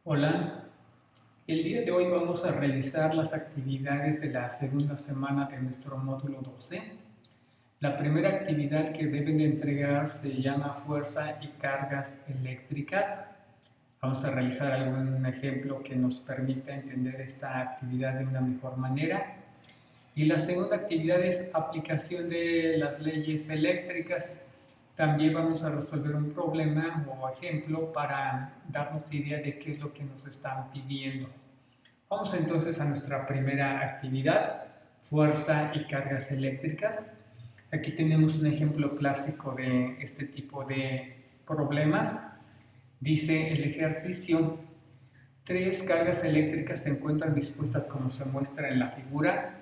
Hola, el día de hoy vamos a revisar las actividades de la segunda semana de nuestro módulo 12. La primera actividad que deben de entregar se llama fuerza y cargas eléctricas. Vamos a realizar algún ejemplo que nos permita entender esta actividad de una mejor manera. Y la segunda actividad es aplicación de las leyes eléctricas. También vamos a resolver un problema o ejemplo para darnos idea de qué es lo que nos están pidiendo. Vamos entonces a nuestra primera actividad, fuerza y cargas eléctricas. Aquí tenemos un ejemplo clásico de este tipo de problemas. Dice el ejercicio: tres cargas eléctricas se encuentran dispuestas como se muestra en la figura.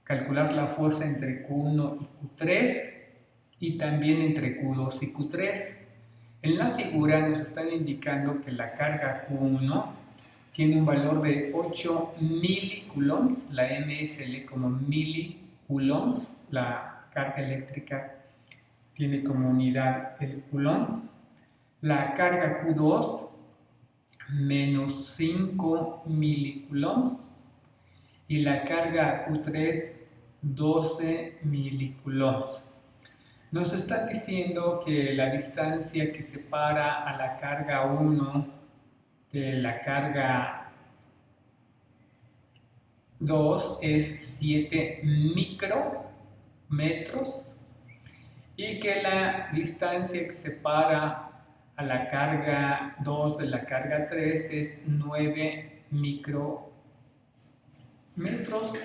Calcular la fuerza entre Q1 y Q3 y también entre Q2 y Q3. En la figura nos están indicando que la carga Q1 tiene un valor de 8 milicoulombs, la M se lee como milicoulombs, la carga eléctrica tiene como unidad el coulomb. La carga Q2 menos 5 milicoulombs y la carga Q3 12 milicoulombs. Nos están diciendo que la distancia que separa a la carga 1 de la carga 2 es 7 micrometros y que la distancia que separa a la carga 2 de la carga 3 es 9 micrometros.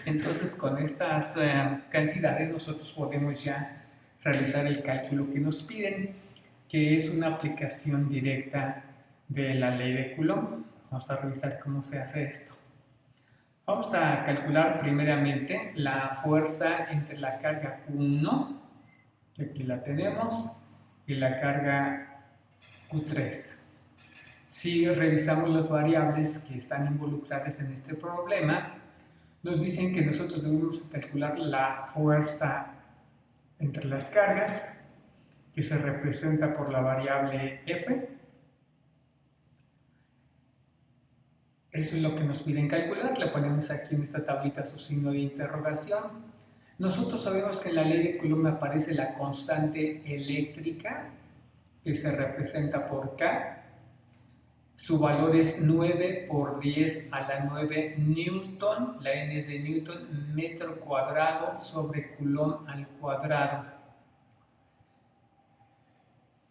Entonces con estas cantidades nosotros podemos ya realizar el cálculo que nos piden, que es una aplicación directa de la ley de Coulomb. Vamos a revisar cómo se hace esto. Vamos a calcular primeramente la fuerza entre la carga Q1, que aquí la tenemos, y la carga Q3. Si revisamos las variables que están involucradas en este problema, nos dicen que nosotros debemos calcular la fuerza entre las cargas, que se representa por la variable F. Eso es lo que nos piden calcular. Le ponemos aquí en esta tablita su signo de interrogación. Nosotros sabemos que en la ley de Coulomb aparece la constante eléctrica, que se representa por K. Su valor es 9 por 10 a la 9 Newton, la N es de Newton, metro cuadrado sobre Coulomb al cuadrado.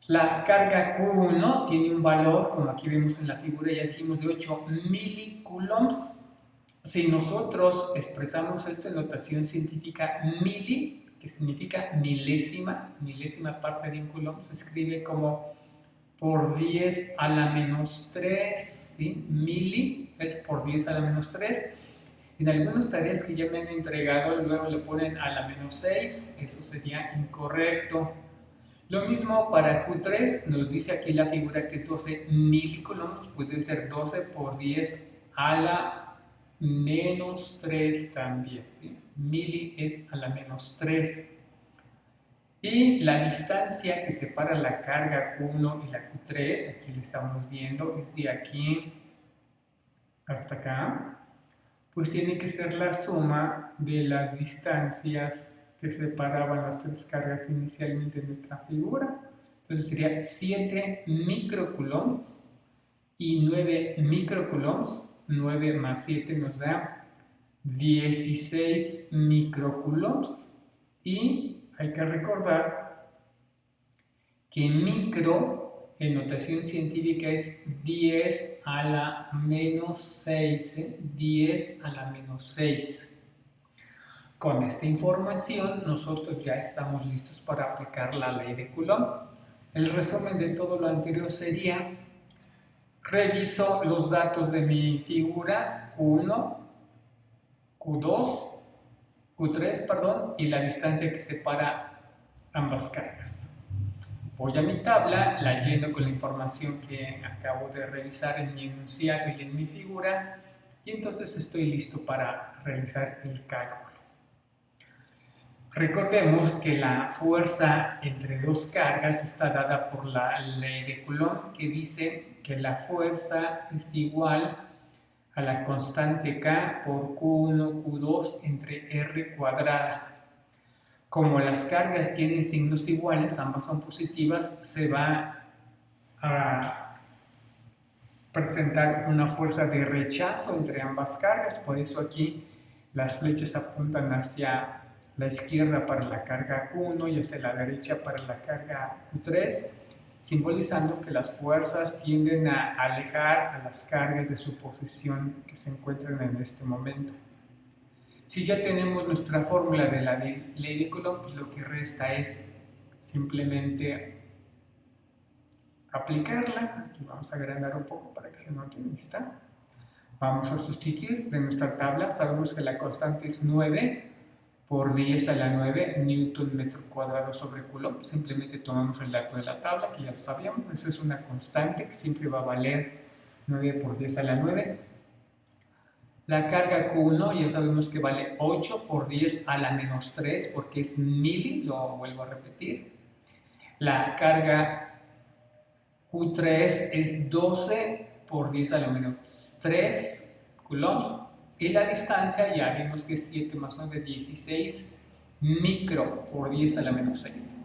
La carga Q1 tiene un valor, como aquí vemos en la figura, ya dijimos, de 8 milicoulombs. Si nosotros expresamos esto en notación científica, mili, que significa milésima parte de un coulomb, se escribe como por 10 a la menos 3, ¿sí? Mili es por 10 a la menos 3. En algunas tareas que ya me han entregado, luego le ponen a la menos 6, eso sería incorrecto. Lo mismo para Q3, nos dice aquí la figura que es 12 milicoulombs, pues debe ser 12 por 10 a la menos 3 también, ¿sí? Mili es a la menos 3. Y la distancia que separa la carga Q1 y la Q3, aquí le estamos viendo, es de aquí hasta acá, pues tiene que ser la suma de las distancias que separaban las tres cargas inicialmente en nuestra figura. Entonces sería 7 microcoulombs y 9 microcoulombs. 9 más 7 nos da 16 microcoulombs. Y hay que recordar que micro en notación científica es 10 a la menos 6, 10 a la menos 6. Con esta información nosotros ya estamos listos para aplicar la ley de Coulomb. El resumen de todo lo anterior sería: reviso los datos de mi figura Q1, Q2, Q3, y la distancia que separa ambas cargas. Voy a mi tabla, la lleno con la información que acabo de revisar en mi enunciado y en mi figura, y entonces estoy listo para realizar el cálculo. Recordemos que la fuerza entre dos cargas está dada por la ley de Coulomb, que dice que la fuerza es igual a la constante K por Q1, Q2 entre R cuadrada. Como las cargas tienen signos iguales, ambas son positivas, se va a presentar una fuerza de rechazo entre ambas cargas. Por eso aquí las flechas apuntan hacia la izquierda para la carga Q1 y hacia la derecha para la carga Q3, simbolizando que las fuerzas tienden a alejar a las cargas de su posición que se encuentran en este momento. Si ya tenemos nuestra fórmula de la ley de Coulomb, pues lo que resta es simplemente aplicarla. Aquí vamos a agrandar un poco para que se note. Ahí está. Vamos a sustituir de nuestra tabla. Sabemos que la constante es 9 por 10 a la 9 newton metro cuadrado sobre Coulomb. Simplemente tomamos el dato de la tabla, que ya lo sabíamos. Esa es una constante que siempre va a valer 9 por 10 a la 9. La carga Q1 ya sabemos que vale 8 por 10 a la menos 3 porque es mili, lo vuelvo a repetir. La carga Q3 es 12 por 10 a la menos 3 coulombs. Y la distancia ya vimos que es 7 más 9, 16 micro por 10 a la menos 6.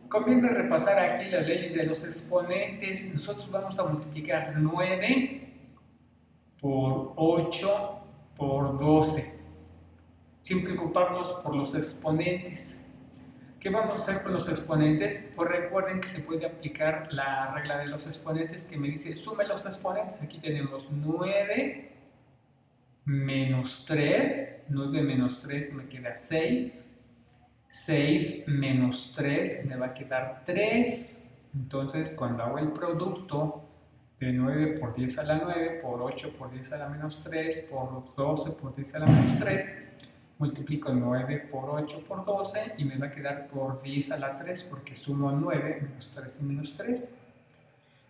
Conviene repasar aquí las leyes de los exponentes. Nosotros vamos a multiplicar 9 por 8 por 12, sin preocuparnos por los exponentes. ¿Qué vamos a hacer con los exponentes? Pues recuerden que se puede aplicar la regla de los exponentes que me dice sume los exponentes. Aquí tenemos 9 menos 3, 9 menos 3 me queda 6, 6 menos 3 me va a quedar 3. Entonces cuando hago el producto de 9 por 10 a la 9, por 8 por 10 a la menos 3, por 12 por 10 a la menos 3, multiplico 9 por 8 por 12 y me va a quedar por 10 a la 3 porque sumo 9 menos 3 y menos 3.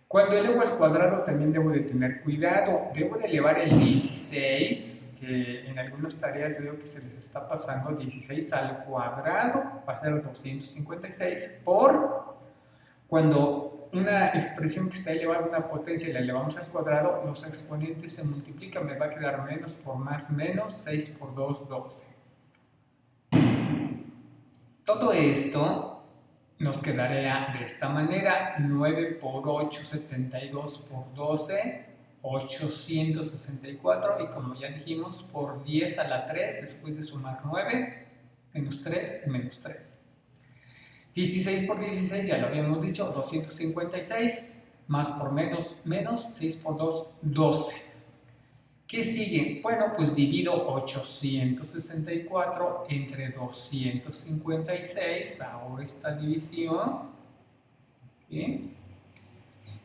Cuando elevo al cuadrado también debo de tener cuidado, debo de elevar el 16, que en algunas tareas veo que se les está pasando 16 al cuadrado, va a ser 256 por cuando una expresión que está elevada a una potencia y la elevamos al cuadrado, los exponentes se multiplican, me va a quedar menos por más menos, 6 por 2, 12. Todo esto nos quedaría de esta manera: 9 por 8, 72 por 12, 864, y como ya dijimos, por 10 a la 3, después de sumar 9, menos 3 y menos 3. 16 por 16, ya lo habíamos dicho, 256, más por menos, menos, 6 por 2, 12. ¿Qué sigue? Bueno, pues divido 864 entre 256, ahora esta división, ¿sí?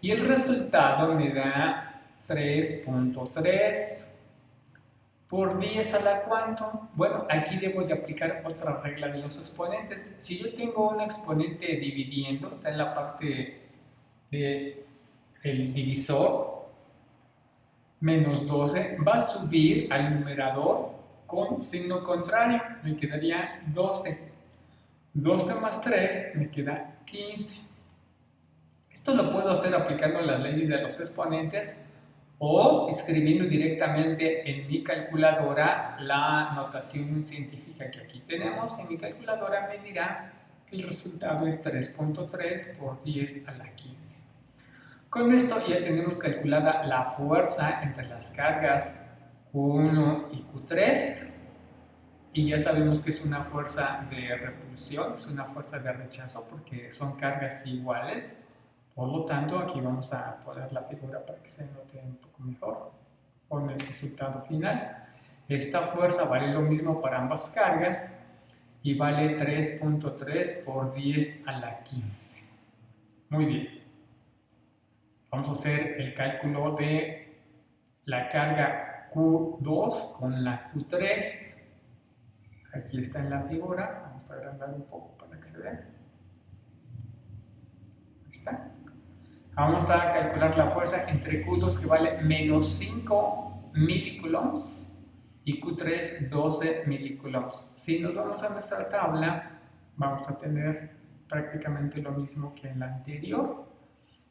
Y el resultado me da 3.3 por 10 a la cuánto. Bueno, aquí debo de aplicar otra regla de los exponentes. Si yo tengo un exponente dividiendo, está en la parte del divisor, menos 12, va a subir al numerador con signo contrario, me quedaría 12. 12 más 3 me queda 15. Esto lo puedo hacer aplicando las leyes de los exponentes o escribiendo directamente en mi calculadora la notación científica que aquí tenemos. En mi calculadora me dirá que el resultado es 3.3 por 10 a la 15. Con esto ya tenemos calculada la fuerza entre las cargas Q1 y Q3 y ya sabemos que es una fuerza de repulsión, es una fuerza de rechazo porque son cargas iguales. Por lo tanto, aquí vamos a poner la figura para que se note un poco mejor con el resultado final. Esta fuerza vale lo mismo para ambas cargas y vale 3.3 por 10 a la 15. Muy bien. Vamos a hacer el cálculo de la carga Q2 con la Q3. Aquí está en la figura. Vamos a agrandar un poco para que se vea. Ahí está. Vamos a calcular la fuerza entre Q2 que vale menos 5 milicoulombs y Q3 12 milicoulombs. Si nos vamos a nuestra tabla, vamos a tener prácticamente lo mismo que en la anterior.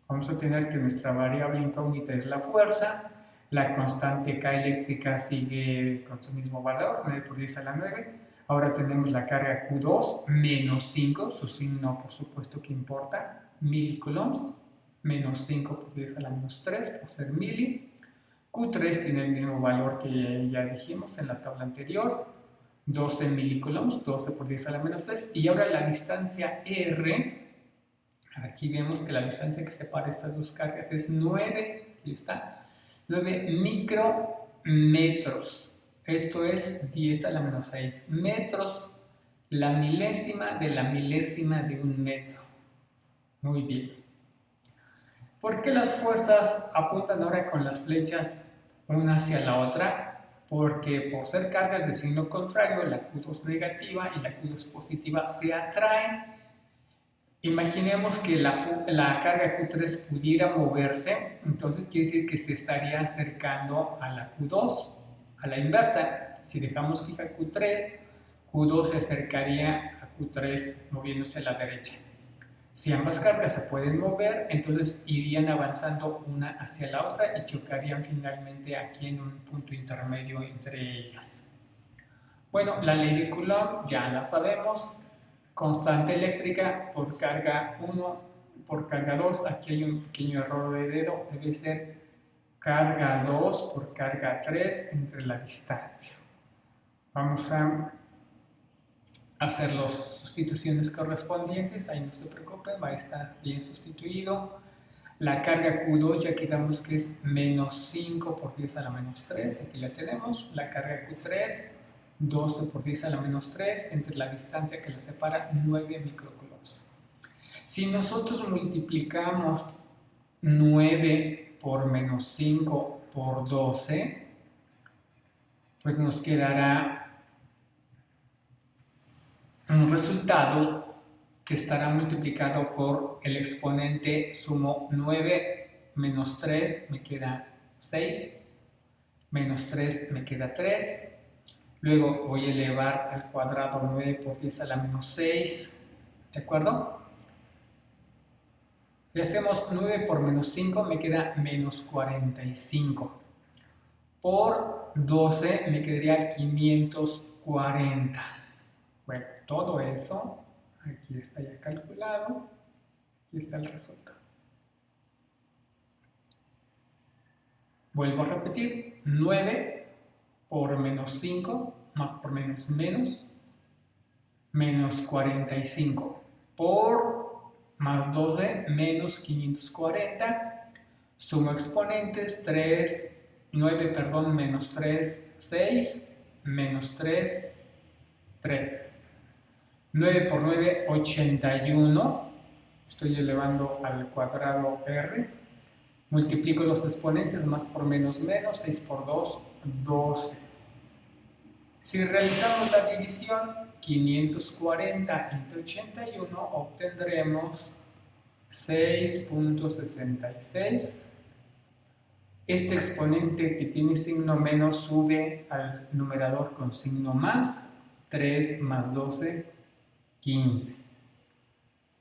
Vamos a tener que nuestra variable incógnita es la fuerza, la constante K eléctrica sigue con su mismo valor, 9 por 10 a la 9. Ahora tenemos la carga Q2 menos 5, su signo por supuesto que importa, milicoulombs, menos 5 por 10 a la menos 3 por ser mili. Q3 tiene el mismo valor que ya dijimos en la tabla anterior, 12 milicoulombs, 12 por 10 a la menos 3. Y ahora la distancia R, aquí vemos que la distancia que separa estas dos cargas es 9, aquí está, 9 micrometros. Esto es 10 a la menos 6 metros, la milésima de un metro. Muy bien. ¿Por qué las fuerzas apuntan ahora con las flechas una hacia la otra? Porque por ser cargas de signo contrario, la Q2 negativa y la Q2 positiva se atraen. Imaginemos que la carga Q3 pudiera moverse, entonces quiere decir que se estaría acercando a la Q2, a la inversa. Si dejamos fija Q3, Q2 se acercaría a Q3 moviéndose a la derecha. Si ambas cargas se pueden mover, entonces irían avanzando una hacia la otra y chocarían finalmente aquí en un punto intermedio entre ellas. Bueno, la ley de Coulomb ya la sabemos. Constante eléctrica por carga 1 por carga 2. Aquí hay un pequeño error de dedo. Debe ser carga 2 por carga 3 entre la distancia. Vamos a hacer las sustituciones correspondientes, ahí no se preocupen, va a estar bien sustituido. La carga Q2 ya quedamos que es menos 5 por 10 a la menos 3, aquí la tenemos. La carga Q3, 12 por 10 a la menos 3, entre la distancia que la separa, 9 microcoulombs. Si nosotros multiplicamos 9 por menos 5 por 12, pues nos quedará un resultado que estará multiplicado por el exponente, sumo 9 menos 3, me queda 6, menos 3 me queda 3, luego voy a elevar al cuadrado 9 por 10 a la menos 6, ¿de acuerdo? Si hacemos 9 por menos 5 me queda menos 45, por 12 me quedaría 540. Bueno, todo eso, aquí está ya calculado, aquí está el resultado. Vuelvo a repetir, 9 por menos 5, más por menos, menos 45, por más 12, menos 540, sumo exponentes, 9, menos 3, 6, menos 3, 3. 9 por 9, 81. Estoy elevando al cuadrado R. Multiplico los exponentes, más por menos, 6 por 2, 12. Si realizamos la división, 540 entre 81, obtendremos 6.66. Este exponente que tiene signo menos sube al numerador con signo más, 3 más 12, 15.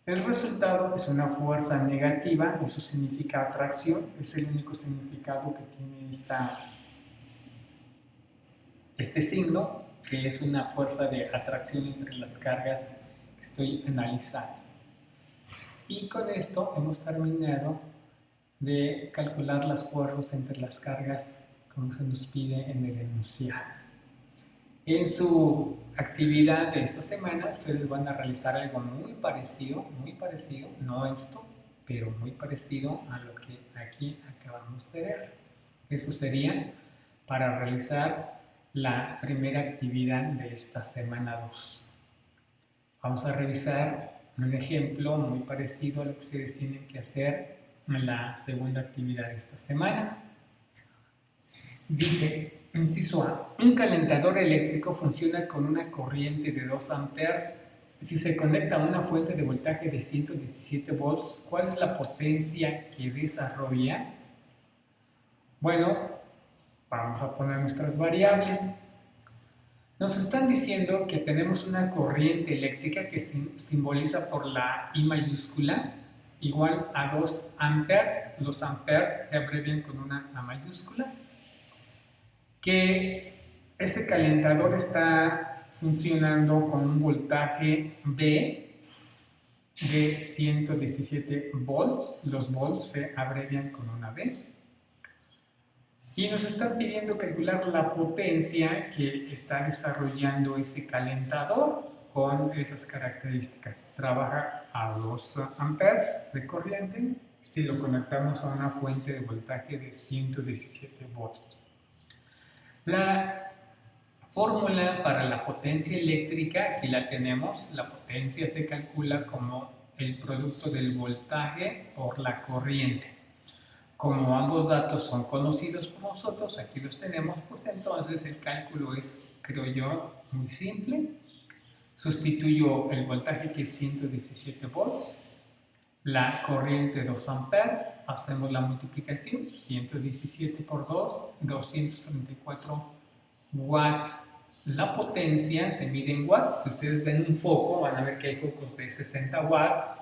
El resultado es una fuerza negativa, eso significa atracción, es el único significado que tiene este signo, que es una fuerza de atracción entre las cargas que estoy analizando. Y con esto hemos terminado de calcular las fuerzas entre las cargas como se nos pide en el enunciado. En su actividad de esta semana, ustedes van a realizar algo muy parecido, no esto, pero muy parecido a lo que aquí acabamos de ver. Eso sería para realizar la primera actividad de esta semana 2. Vamos a revisar un ejemplo muy parecido a lo que ustedes tienen que hacer en la segunda actividad de esta semana. Dice, inciso A, un calentador eléctrico funciona con una corriente de 2 amperes. Si se conecta a una fuente de voltaje de 117 volts, ¿cuál es la potencia que desarrolla? Bueno, vamos a poner nuestras variables. Nos están diciendo que tenemos una corriente eléctrica que simboliza por la I mayúscula igual a 2 amperes. Los amperes se abrevian con una A mayúscula. Que ese calentador está funcionando con un voltaje B de 117 volts. Los volts se abrevian con una B. Y nos están pidiendo calcular la potencia que está desarrollando ese calentador con esas características. Trabaja a 2 amperes de corriente si lo conectamos a una fuente de voltaje de 117 volts. La fórmula para la potencia eléctrica, aquí la tenemos. La potencia se calcula como el producto del voltaje por la corriente. Como ambos datos son conocidos por nosotros, aquí los tenemos, pues entonces el cálculo es, creo yo, muy simple. Sustituyo el voltaje que es 117 volts, la corriente 2 amperes, hacemos la multiplicación, 117 por 2, 234 watts. La potencia se mide en watts. Si ustedes ven un foco, van a ver que hay focos de 60 watts,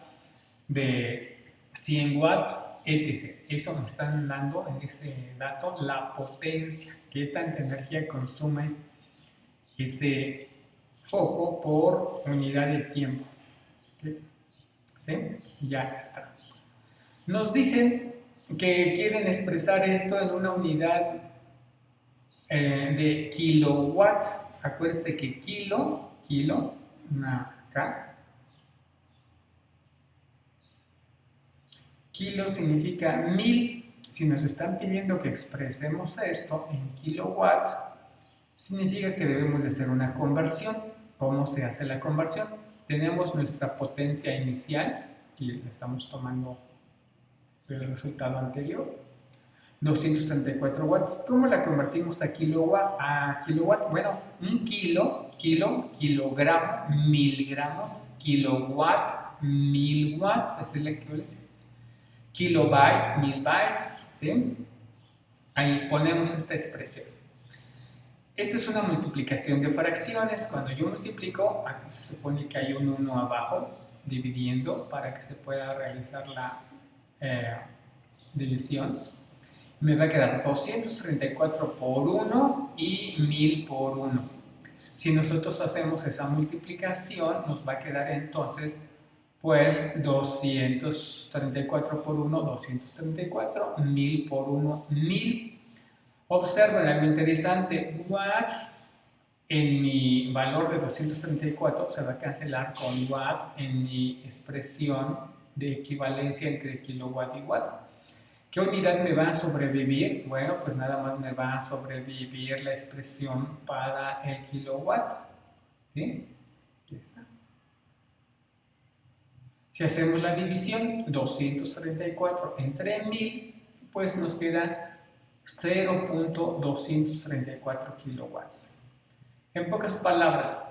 de 100 watts, etc. Eso me están dando en ese dato la potencia, qué tanta energía consume ese foco por unidad de tiempo. ¿Sí? Ya está. Nos dicen que quieren expresar esto en una unidad de kilowatts. Acuérdense que kilo, una K. Kilo significa 1000. Si nos están pidiendo que expresemos esto en kilowatts, significa que debemos de hacer una conversión. ¿Cómo se hace la conversión? Tenemos nuestra potencia inicial, aquí estamos tomando el resultado anterior, 234 watts. ¿Cómo la convertimos a kilowatt? Bueno, un kilogramo, 1000 gramos, kilowatt, 1000 watts, es el equivalente. Kilobyte, 1000 bytes, ¿sí? Ahí ponemos esta expresión. Esta es una multiplicación de fracciones. Cuando yo multiplico, aquí se supone que hay un 1 abajo, dividiendo para que se pueda realizar la división. Me va a quedar 234 por 1 y 1000 por 1. Si nosotros hacemos esa multiplicación, nos va a quedar entonces, pues, 234 por 1, 234, 1000 por 1, 1000. Observen algo interesante, watt en mi valor de 234 se va a cancelar con watt en mi expresión de equivalencia entre kilowatt y watt. ¿Qué unidad me va a sobrevivir? Bueno, pues nada más me va a sobrevivir la expresión para el kilowatt. ¿Sí? Aquí está. Si hacemos la división, 234 entre 1000, pues nos queda 0.234 kilowatts. En pocas palabras,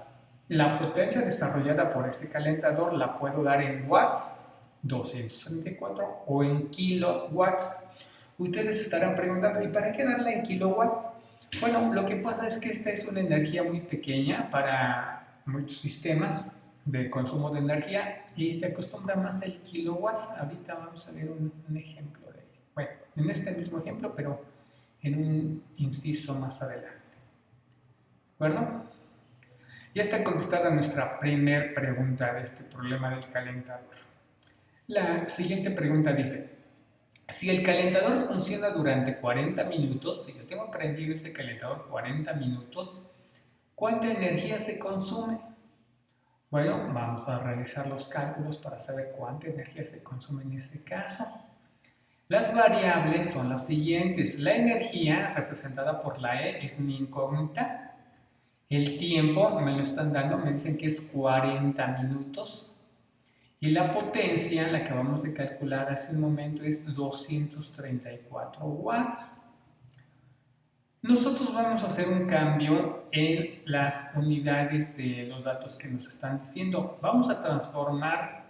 la potencia desarrollada por este calentador la puedo dar en watts, 234, o en kilowatts. Ustedes estarán preguntando, ¿y para qué darla en kilowatts? Bueno, lo que pasa es que esta es una energía muy pequeña para muchos sistemas de consumo de energía y se acostumbra más el kilowatt. Ahorita vamos a ver un ejemplo de ello. Bueno, en este mismo ejemplo, pero en un inciso más adelante. ¿De acuerdo? Ya está contestada nuestra primera pregunta de este problema del calentador. La siguiente pregunta dice, si el calentador funciona durante 40 minutos, si yo tengo prendido este calentador 40 minutos, ¿cuánta energía se consume? Bueno, vamos a realizar los cálculos para saber cuánta energía se consume en ese caso. Las variables son las siguientes. La energía, representada por la E, es mi incógnita. El tiempo me lo están dando, me dicen que es 40 minutos. Y la potencia, la que vamos a calcular hace un momento, es 234 watts. Nosotros vamos a hacer un cambio en las unidades de los datos que nos están diciendo. Vamos a transformar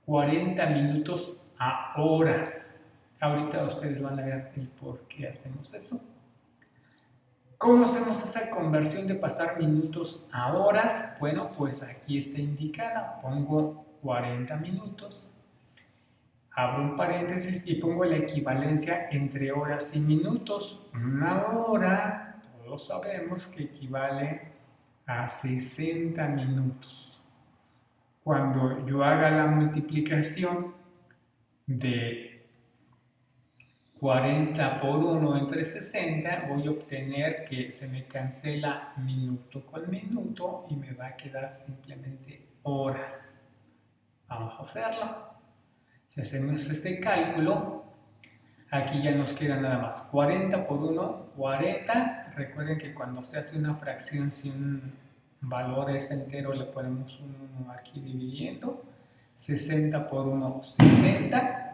40 minutos a horas. Ahorita ustedes van a ver el por qué hacemos eso. ¿Cómo hacemos esa conversión de pasar minutos a horas? Bueno, pues aquí está indicada. Pongo 40 minutos, abro un paréntesis y pongo la equivalencia entre horas y minutos. Una hora, todos sabemos que equivale a 60 minutos. Cuando yo haga la multiplicación de 40 por 1 entre 60, voy a obtener que se me cancela minuto con minuto y me va a quedar simplemente horas. Vamos a hacerlo. Si hacemos este cálculo, aquí ya nos queda nada más 40 por 1, 40. Recuerden que cuando se hace una fracción, si un valor es entero, le ponemos un 1 aquí dividiendo. 60 por 1, 60.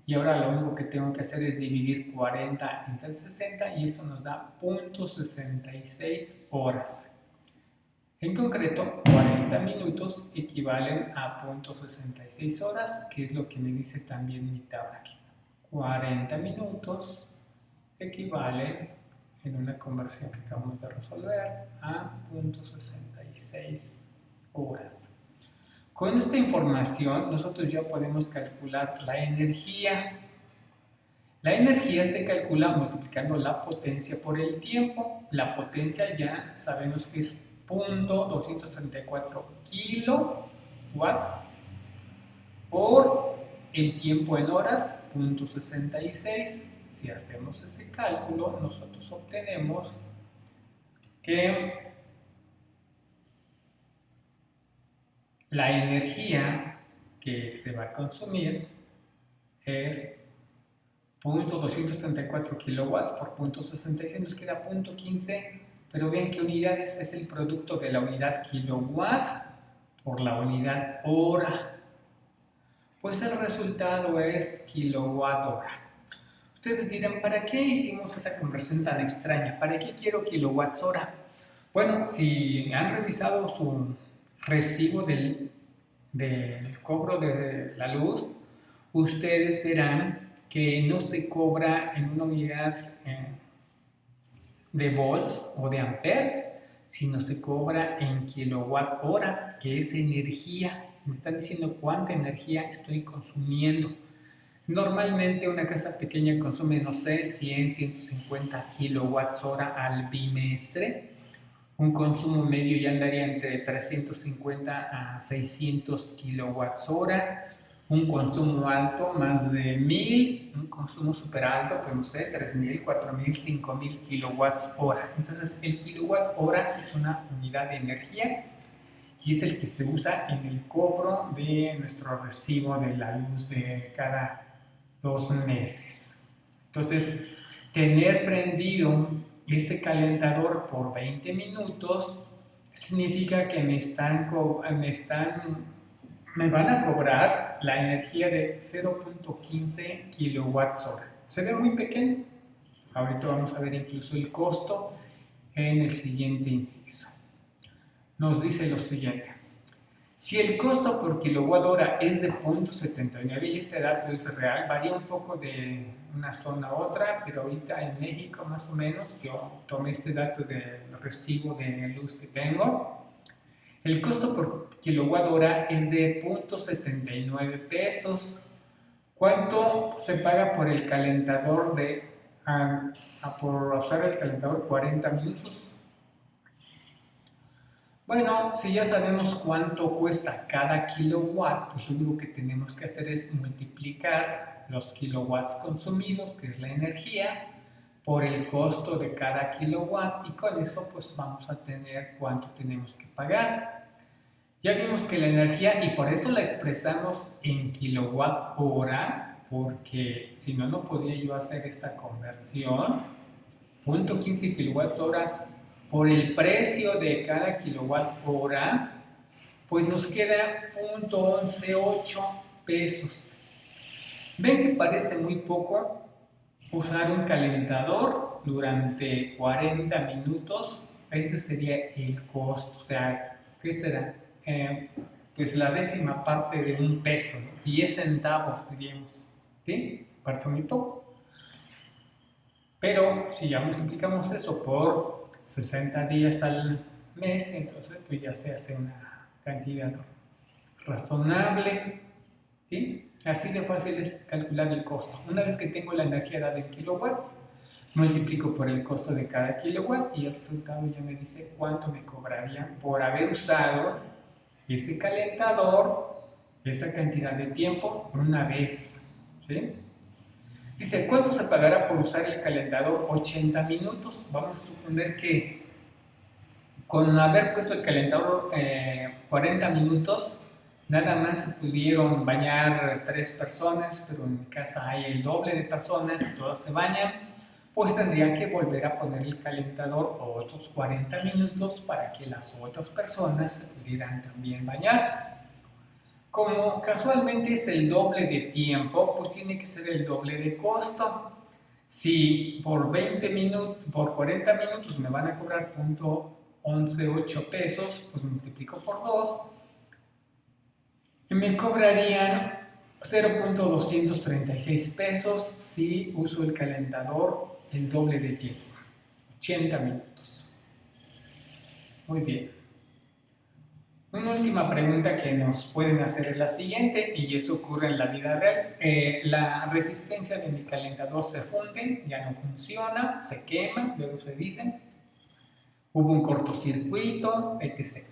Y ahora lo único que tengo que hacer es dividir 40 entre 60 y esto nos da 0.66 horas. En concreto, 40 minutos equivalen a 0.66 horas, que es lo que me dice también mi tabla aquí. 40 minutos equivalen, en una conversión que acabamos de resolver, a 0.66 horas. Con esta información nosotros ya podemos calcular la energía. La energía se calcula multiplicando la potencia por el tiempo. La potencia ya sabemos que es 0.234 kilowatts por el tiempo en horas, 0.66. Si hacemos ese cálculo, nosotros obtenemos que la energía que se va a consumir es 0.234 kilowatts por 0.66, nos queda 0.15, pero vean que unidades es el producto de la unidad kilowatt por la unidad hora. Pues el resultado es kilowatt hora. Ustedes dirán, ¿para qué hicimos esa conversión tan extraña? ¿Para qué quiero kilowatts hora? Bueno, si han revisado su recibo del cobro de la luz, ustedes verán que no se cobra en una unidad de volts o de amperes, sino se cobra en kilowatt hora, que es energía. Me están diciendo cuánta energía estoy consumiendo. Normalmente una casa pequeña consume, no sé, 100, 150 kilowatts hora al bimestre. Un consumo medio ya andaría entre 350 a 600 kilowatts hora. Un consumo alto, más de 1000. Un consumo súper alto, pues no sé, 3000, 4000, 5000 kilowatts hora. Entonces, el kilowatt hora es una unidad de energía y es el que se usa en el cobro de nuestro recibo de la luz de cada 2 meses. Entonces, tener prendido este calentador por 20 minutos significa que me van a cobrar la energía de 0.15 kilowatts hora. Se ve muy pequeño. Ahorita vamos a ver incluso el costo en el siguiente inciso. Nos dice lo siguiente. Si el costo por kilowatt hora es de 0.79, y este dato es real, varía un poco de una zona a otra, pero ahorita en México más o menos, yo tomé este dato del recibo de luz que tengo, el costo por kilowatt hora es de 0.79 pesos. ¿Cuánto se paga por el calentador por usar el calentador 40 minutos? Bueno, si ya sabemos cuánto cuesta cada kilowatt, pues lo único que tenemos que hacer es multiplicar los kilowatts consumidos, que es la energía, por el costo de cada kilowatt y con eso pues vamos a tener cuánto tenemos que pagar. Ya vimos que la energía, y por eso la expresamos en kilowatt hora, porque si no, no podía yo hacer esta conversión. 0.15 kilowatt hora por el precio de cada kilowatt hora, pues nos queda 0.118 pesos. ¿Ven que parece muy poco usar un calentador durante 40 minutos? Ese sería el costo. O sea, ¿qué será? Pues la décima parte de un peso, 10 centavos diríamos. ¿Sí? Parece muy poco. Pero si ya multiplicamos eso por 60 días al mes, entonces pues ya se hace una cantidad razonable. ¿Sí? Así de fácil es calcular el costo. Una vez que tengo la energía dada en kilowatts, multiplico por el costo de cada kilowatt y el resultado ya me dice cuánto me cobrarían por haber usado ese calentador, esa cantidad de tiempo, una vez. ¿Sí? Dice, ¿cuánto se pagará por usar el calentador? 80 minutos. Vamos a suponer que con haber puesto el calentador 40 minutos, nada más se pudieron bañar 3 personas, pero en mi casa hay el doble de personas y todas se bañan, pues tendría que volver a poner el calentador otros 40 minutos para que las otras personas se pudieran también bañar. Como casualmente es el doble de tiempo, pues tiene que ser el doble de costo. Si por 20 minutos, por 40 minutos me van a cobrar .118 pesos, pues multiplico por 2 y me cobrarían 0.236 pesos si uso el calentador el doble de tiempo, 80 minutos. Muy bien. Una última pregunta que nos pueden hacer es la siguiente, y eso ocurre en la vida real. La resistencia de mi calentador se funde, ya no funciona, se quema, luego se dice, hubo un cortocircuito, etc.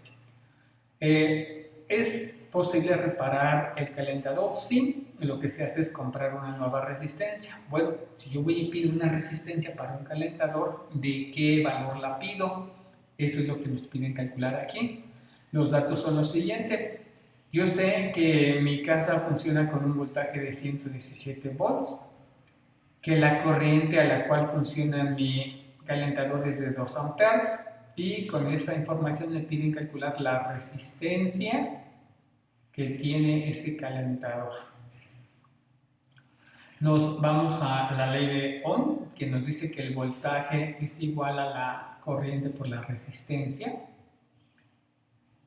¿Es posible reparar el calentador? Sí, lo que se hace es comprar una nueva resistencia. Bueno, si yo voy y pido una resistencia para un calentador, ¿de qué valor la pido? Eso es lo que nos piden calcular aquí. Los datos son los siguientes. Yo sé que mi casa funciona con un voltaje de 117 volts, que la corriente a la cual funciona mi calentador es de 2 amperes, y con esa información me piden calcular la resistencia que tiene ese calentador. Nos vamos a la ley de Ohm, que nos dice que el voltaje es igual a la corriente por la resistencia.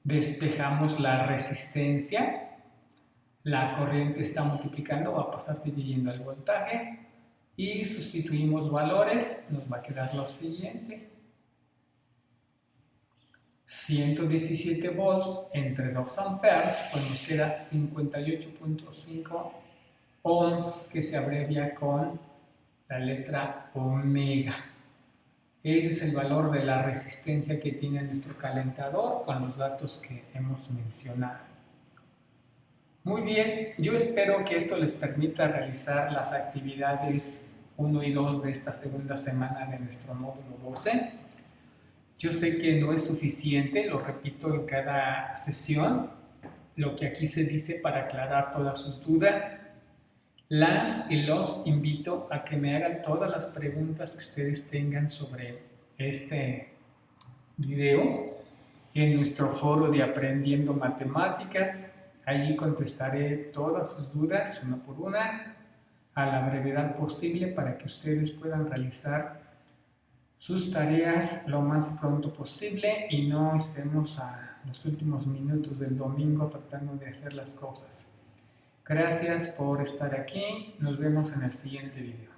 Despejamos la resistencia, la corriente está multiplicando, va a pasar dividiendo el voltaje, y sustituimos valores, nos va a quedar lo siguiente: 117 volts entre 2 amperes, pues nos queda 58.5 ohms, que se abrevia con la letra omega. Ese es el valor de la resistencia que tiene nuestro calentador con los datos que hemos mencionado. Muy bien, yo espero que esto les permita realizar las actividades 1 y 2 de esta segunda semana de nuestro módulo 12. Yo sé que no es suficiente, lo repito en cada sesión, lo que aquí se dice para aclarar todas sus dudas. Las y los invito a que me hagan todas las preguntas que ustedes tengan sobre este video en nuestro foro de Aprendiendo Matemáticas. Allí contestaré todas sus dudas una por una a la brevedad posible para que ustedes puedan realizar sus tareas lo más pronto posible y no estemos a los últimos minutos del domingo tratando de hacer las cosas. Gracias por estar aquí. Nos vemos en el siguiente video.